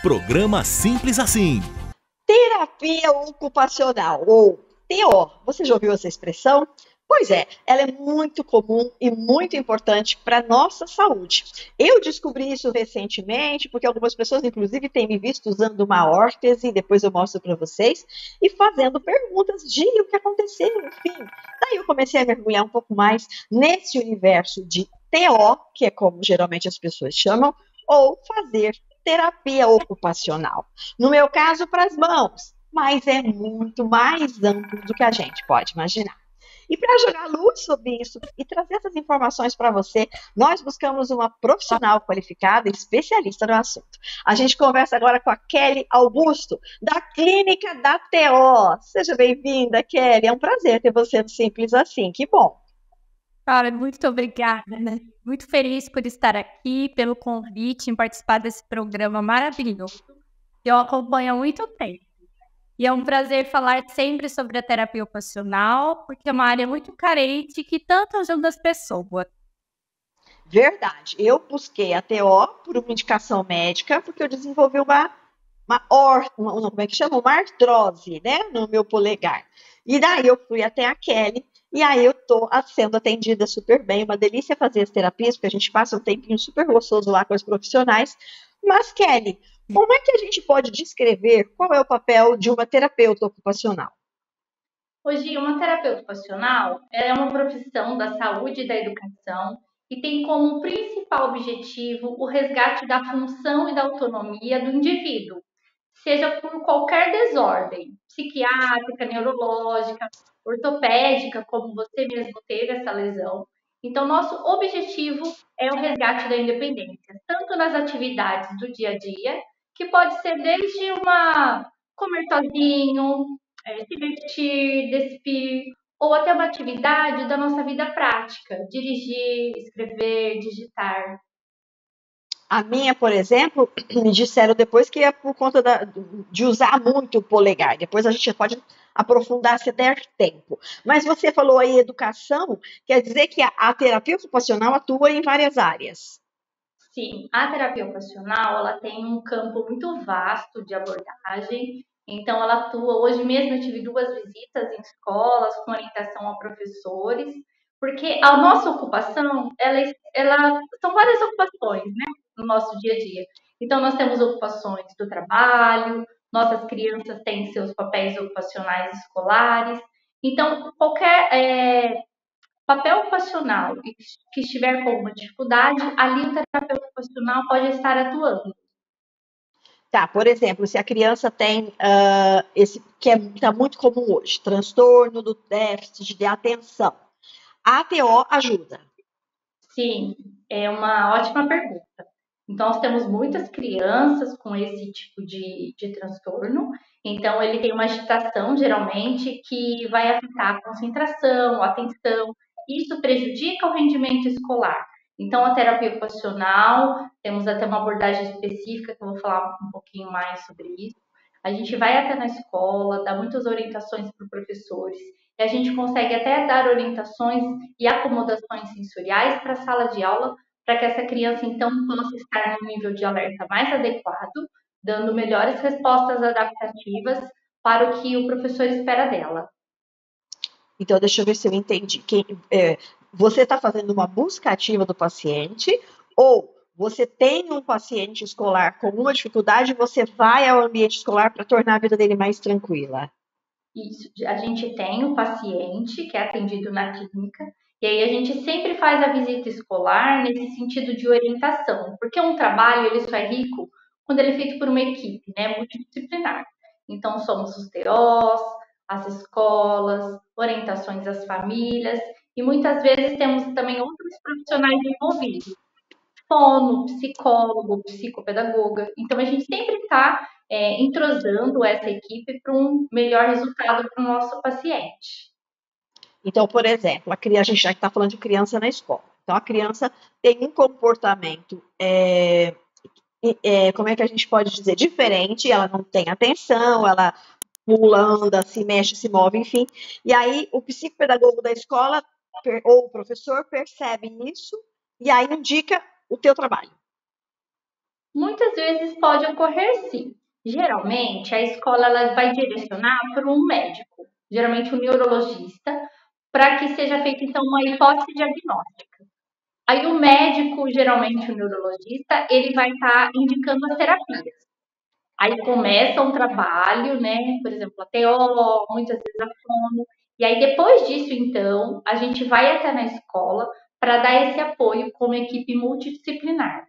Programa Simples Assim. Terapia ocupacional, ou TO. Você já ouviu essa expressão? Pois é, ela é muito comum e muito importante para a nossa saúde. Eu descobri isso recentemente, porque algumas pessoas, inclusive, têm me visto usando uma órtese, depois eu mostro para vocês, e fazendo perguntas de o que aconteceu, enfim. Daí eu comecei a mergulhar um pouco mais nesse universo de TO, que é como geralmente as pessoas chamam, ou fazer terapia ocupacional. No meu caso, para as mãos, mas é muito mais amplo do que a gente pode imaginar. E para jogar luz sobre isso e trazer essas informações para você, nós buscamos uma profissional qualificada, especialista no assunto. A gente conversa agora com a Kelly Augusto, da Clínica da TO. Seja bem-vinda, Kelly. É um prazer ter você no Simples Assim. Que bom. Cara, muito obrigada, né? Muito feliz por estar aqui, pelo convite em participar desse programa maravilhoso. Eu acompanho há muito tempo. E é um prazer falar sempre sobre a terapia ocupacional, porque é uma área muito carente que tanto ajuda as pessoas. Verdade. Eu busquei a TO por uma indicação médica, porque eu desenvolvi como é que chama? Uma artrose, né? No meu polegar. E daí eu fui até a Kelly, e aí eu estou sendo atendida super bem. Uma delícia fazer as terapias, porque a gente passa um tempinho super gostoso lá com os profissionais. Mas, Kelly, como é que a gente pode descrever qual é o papel de uma terapeuta ocupacional? Hoje, uma terapeuta ocupacional é uma profissão da saúde e da educação e tem como principal objetivo o resgate da função e da autonomia do indivíduo, seja por qualquer desordem, psiquiátrica, neurológica, ortopédica, como você mesmo teve essa lesão. Então, nosso objetivo é o resgate da independência, tanto nas atividades do dia a dia, que pode ser desde comer sozinho, se divertir, despir, ou até uma atividade da nossa vida prática, dirigir, escrever, digitar. A minha, por exemplo, me disseram depois que é por conta de usar muito o polegar. Depois a gente pode aprofundar se der tempo. Mas você falou aí educação, quer dizer que a terapia ocupacional atua em várias áreas. Sim, a terapia ocupacional ela tem um campo muito vasto de abordagem. Então, ela atua. Hoje mesmo eu tive 2 visitas em escolas com orientação a professores, porque a nossa ocupação, ela são várias ocupações, né, no nosso dia a dia. Então, nós temos ocupações do trabalho, nossas crianças têm seus papéis ocupacionais escolares. Então, qualquer papel ocupacional e que estiver com uma dificuldade, ali o terapeuta ocupacional pode estar atuando. Tá, por exemplo, se a criança tem esse que está muito comum hoje, transtorno do déficit de atenção, a TO ajuda. Sim, é uma ótima pergunta. Então, nós temos muitas crianças com esse tipo de transtorno. Então, ele tem uma agitação, geralmente, que vai afetar a concentração, a atenção. Isso prejudica o rendimento escolar. Então, a terapia ocupacional, temos até uma abordagem específica, que eu vou falar um pouquinho mais sobre isso. A gente vai até na escola, dá muitas orientações para os professores, e a gente consegue até dar orientações e acomodações sensoriais para a sala de aula, para que essa criança, então, possa estar no nível de alerta mais adequado, dando melhores respostas adaptativas para o que o professor espera dela. Então, deixa eu ver se eu entendi. Você está fazendo uma busca ativa do paciente, ou você tem um paciente escolar com uma dificuldade e você vai ao ambiente escolar para tornar a vida dele mais tranquila? Isso, a gente tem o paciente que é atendido na clínica, e aí a gente sempre faz a visita escolar nesse sentido de orientação, porque um trabalho ele só é rico quando ele é feito por uma equipe, né, multidisciplinar. Então somos os TOs, as escolas, orientações às famílias, e muitas vezes temos também outros profissionais envolvidos, fono, psicólogo, psicopedagoga. Então a gente sempre está entrosando essa equipe para um melhor resultado para o nosso paciente. Então, por exemplo, a gente já está falando de criança na escola. Então, a criança tem um comportamento, como é que a gente pode dizer, diferente, ela não tem atenção, ela pula, anda, se mexe, se move, enfim. E aí, o psicopedagogo da escola ou o professor percebe isso e aí indica o teu trabalho. Muitas vezes pode ocorrer sim. Geralmente, a escola ela vai direcionar para um médico, geralmente um neurologista, para que seja feita então uma hipótese diagnóstica. Aí o médico, geralmente o neurologista, ele vai estar indicando as terapias. Aí começa um trabalho, né? Por exemplo, a TO, muitas vezes a fono. E aí depois disso, então, a gente vai até na escola para dar esse apoio como equipe multidisciplinar.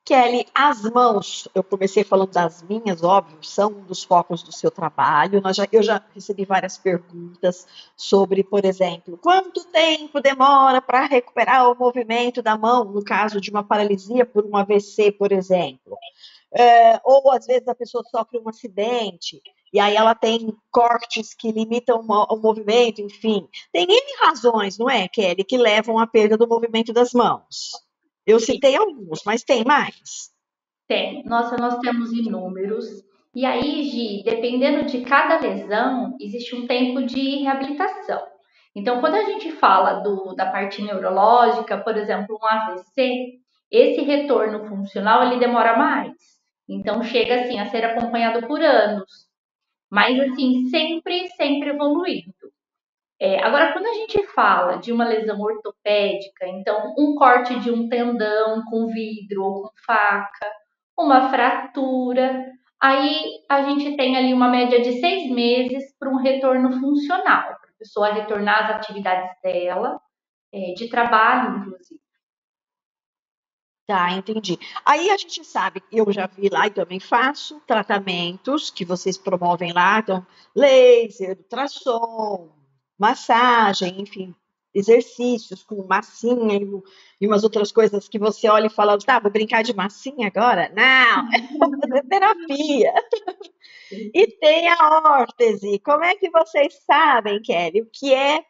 Kelly, as mãos, eu comecei falando das minhas, óbvio, são um dos focos do seu trabalho. Eu já recebi várias perguntas sobre, por exemplo, quanto tempo demora para recuperar o movimento da mão, no caso de uma paralisia por um AVC, por exemplo. Ou às vezes a pessoa sofre um acidente e aí ela tem cortes que limitam o movimento, enfim. Tem N razões, não é, Kelly, que levam à perda do movimento das mãos. Eu citei alguns, mas tem mais? Tem. Nossa, nós temos inúmeros. E aí, Gi, dependendo de cada lesão, existe um tempo de reabilitação. Então, quando a gente fala da parte neurológica, por exemplo, um AVC, esse retorno funcional ele demora mais. Então, chega assim a ser acompanhado por anos. Mas assim, sempre evoluindo. Agora, quando a gente fala de uma lesão ortopédica, então um corte de um tendão com vidro ou com faca, uma fratura, aí a gente tem ali uma média de 6 meses para um retorno funcional, para a pessoa retornar às atividades dela, de trabalho, inclusive. Tá, entendi. Aí a gente sabe, eu já vi lá e também faço tratamentos que vocês promovem lá, então laser, ultrassom, massagem, enfim, exercícios com massinha e umas outras coisas que você olha e fala, tá, vou brincar de massinha agora? Não, vou fazer terapia. E tem a órtese. Como é que vocês sabem, Kelly, o que é,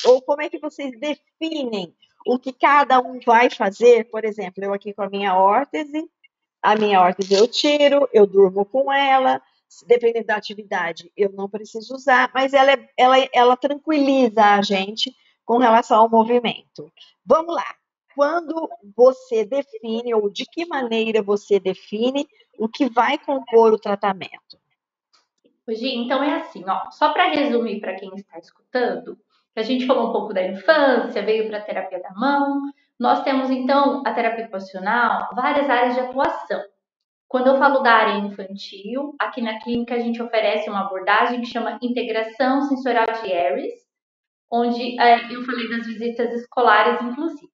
ou como é que vocês definem o que cada um vai fazer? Por exemplo, eu aqui com a minha órtese eu tiro, eu durmo com ela, dependendo da atividade, eu não preciso usar, mas ela tranquiliza a gente com relação ao movimento. Vamos lá. Quando você define, ou de que maneira você define o que vai compor o tratamento? Gi, então é assim, ó, só para resumir para quem está escutando, a gente falou um pouco da infância, veio para a terapia da mão. Nós temos então a terapia ocupacional, várias áreas de atuação. Quando eu falo da área infantil, aqui na clínica a gente oferece uma abordagem que chama integração sensorial de Ares, onde eu falei das visitas escolares, inclusive.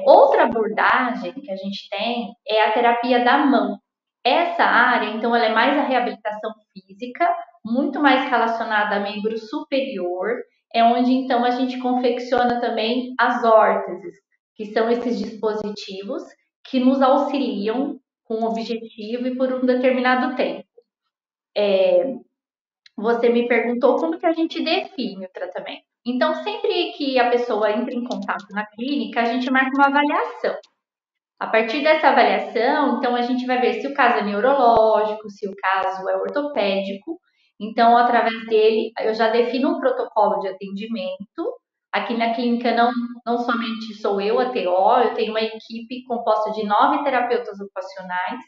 Outra abordagem que a gente tem é a terapia da mão. Essa área, então, ela é mais a reabilitação física, muito mais relacionada a membro superior, é onde, então, a gente confecciona também as órteses, que são esses dispositivos que nos auxiliam com um objetivo e por um determinado tempo. Você me perguntou como que a gente define o tratamento. Então, sempre que a pessoa entra em contato na clínica, a gente marca uma avaliação. A partir dessa avaliação, então a gente vai ver se o caso é neurológico, se o caso é ortopédico. Então, através dele, eu já defino um protocolo de atendimento. Aqui na clínica não somente sou eu a TO, eu tenho uma equipe composta de 9 terapeutas ocupacionais.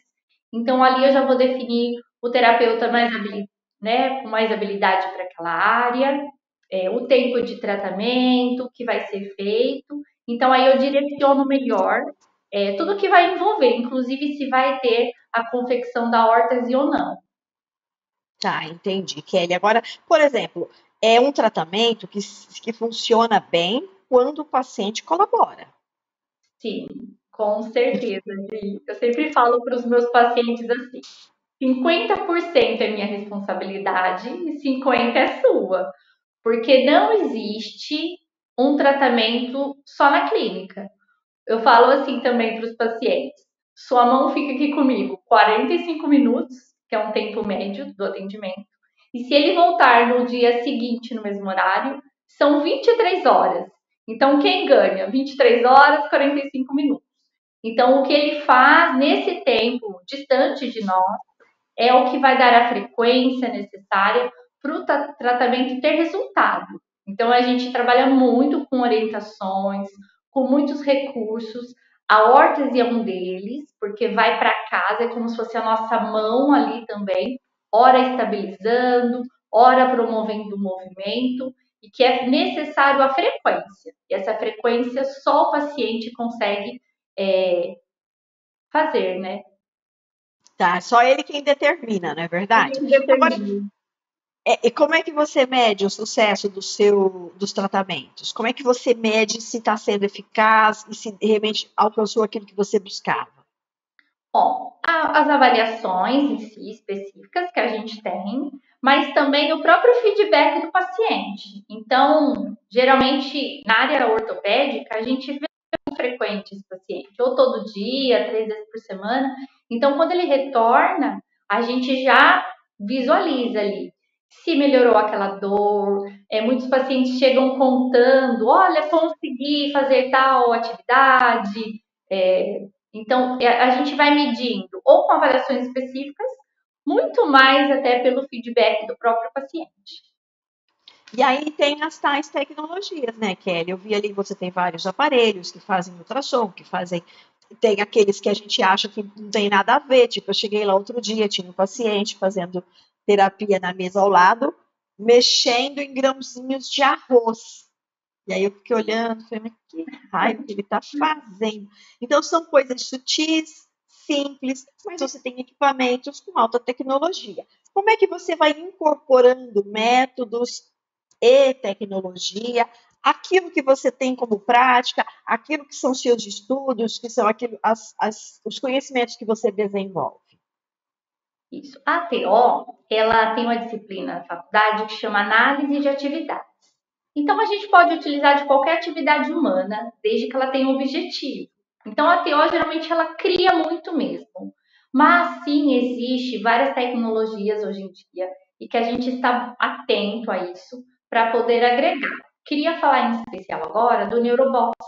Então, ali eu já vou definir o terapeuta com mais habilidade para aquela área, o tempo de tratamento que vai ser feito. Então, aí eu direciono melhor tudo que vai envolver, inclusive se vai ter a confecção da órtese ou não. Tá, entendi, Kelly. Agora, por exemplo, é um tratamento que funciona bem quando o paciente colabora. Sim, com certeza. Eu sempre falo para os meus pacientes assim: 50% é minha responsabilidade e 50% é sua. Porque não existe um tratamento só na clínica. Eu falo assim também para os pacientes: sua mão fica aqui comigo 45 minutos, que é um tempo médio do atendimento, e se ele voltar no dia seguinte, no mesmo horário, são 23 horas. Então, quem ganha? 23 horas, 45 minutos. Então, o que ele faz nesse tempo distante de nós é o que vai dar a frequência necessária para o tratamento ter resultado. Então, a gente trabalha muito com orientações, com muitos recursos, A órtese é um deles, porque vai para casa, é como se fosse a nossa mão ali também, ora estabilizando, ora promovendo o movimento, e que é necessário a frequência. E essa frequência só o paciente consegue fazer, né? Tá, só ele quem determina, não é verdade? Ele Agora, determina. e como é que você mede o sucesso dos tratamentos? Como é que você mede se está sendo eficaz e se realmente alcançou aquilo que você buscava? Ó, as avaliações em si específicas que a gente tem, mas também o próprio feedback do paciente. Então, geralmente, na área ortopédica, a gente vê com frequente esse paciente, ou todo dia, 3 vezes por semana. Então, quando ele retorna, a gente já visualiza ali se melhorou aquela dor. Muitos pacientes chegam contando, olha, consegui fazer tal atividade. Então, a gente vai medindo ou com avaliações específicas, muito mais até pelo feedback do próprio paciente. E aí tem as tais tecnologias, né, Kelly? Eu vi ali, você tem vários aparelhos que fazem ultrassom, tem aqueles que a gente acha que não tem nada a ver. Tipo, eu cheguei lá outro dia, tinha um paciente fazendo terapia na mesa ao lado, mexendo em grãozinhos de arroz. E aí eu fiquei olhando, falei, mas que raio que ele está fazendo? Então são coisas sutis, simples, mas você tem equipamentos com alta tecnologia. Como é que você vai incorporando métodos e tecnologia, aquilo que você tem como prática, aquilo que são seus estudos, que são os conhecimentos que você desenvolve? Isso. A TO, ela tem uma disciplina na faculdade que chama análise de atividades. Então, a gente pode utilizar de qualquer atividade humana, desde que ela tenha um objetivo. Então, a TO, geralmente, ela cria muito mesmo. Mas, sim, existe várias tecnologias hoje em dia e que a gente está atento a isso para poder agregar. Queria falar em especial agora do Neurobots.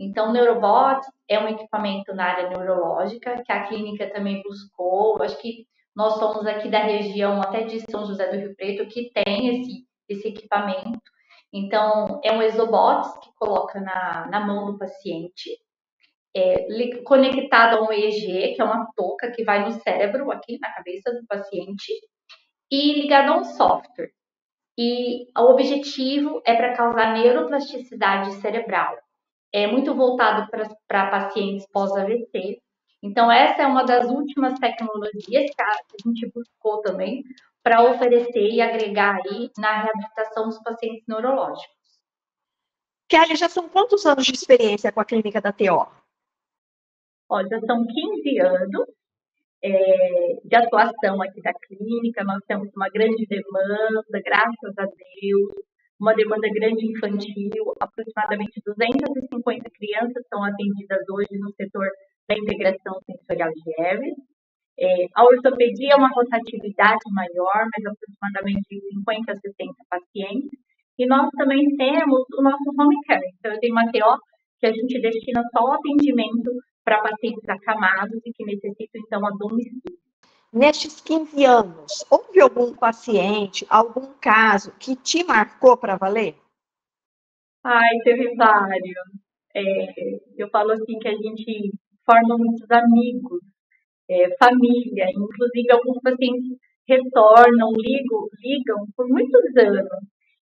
Então, o Neurobots é um equipamento na área neurológica que a clínica também buscou. Acho que nós somos aqui da região, até de São José do Rio Preto, que tem esse equipamento. Então, é um exobots que coloca na mão do paciente, conectado a um EEG, que é uma touca que vai no cérebro, aqui na cabeça do paciente, e ligado a um software. E o objetivo é para causar neuroplasticidade cerebral. É muito voltado para pacientes pós-AVC. Então, essa é uma das últimas tecnologias que a gente buscou também para oferecer e agregar aí na reabilitação dos pacientes neurológicos. Kelly, já são quantos anos de experiência com a clínica da TO? Ó, já são 15 anos de atuação aqui da clínica. Nós temos uma grande demanda, graças a Deus, uma demanda grande infantil. Aproximadamente 250 crianças são atendidas hoje no setor da integração sensorial de Harris. A ortopedia é uma rotatividade maior, mas aproximadamente 50 a 60 pacientes. E nós também temos o nosso home care. Então, eu tenho uma TO que a gente destina só o atendimento para pacientes acamados e que necessitam, então, a domicílio. Nestes 15 anos, houve algum paciente, algum caso que te marcou para valer? Ai, teve vários. Eu falo assim que a gente forma muitos amigos, família, inclusive alguns pacientes retornam, ligam por muitos anos.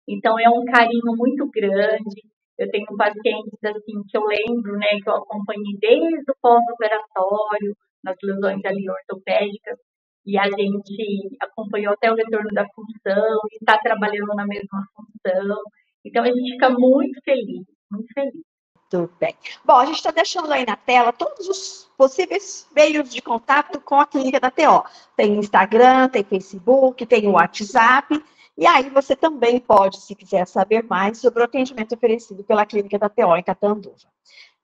Então é um carinho muito grande. Eu tenho pacientes assim que eu lembro, né, que eu acompanhei desde o pós-operatório, nas lesões ali ortopédicas, e a gente acompanhou até o retorno da função, e está trabalhando na mesma função. Então a gente fica muito feliz, muito feliz. Tudo bem. Bom, a gente está deixando aí na tela todos os possíveis meios de contato com a clínica da TO. Tem Instagram, tem Facebook, tem WhatsApp. E aí você também pode, se quiser saber mais sobre o atendimento oferecido pela clínica da TO em Catanduva.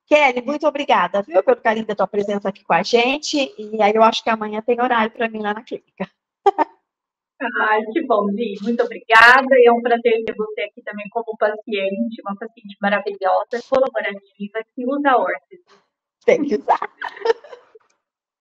Kelly, muito obrigada, viu, pelo carinho da tua presença aqui com a gente. E aí eu acho que amanhã tem horário para mim lá na clínica. Ai, que bom, Gi. Muito obrigada. E é um prazer ter você aqui também como paciente, uma paciente maravilhosa, colaborativa, que usa a órtese. Tem que usar.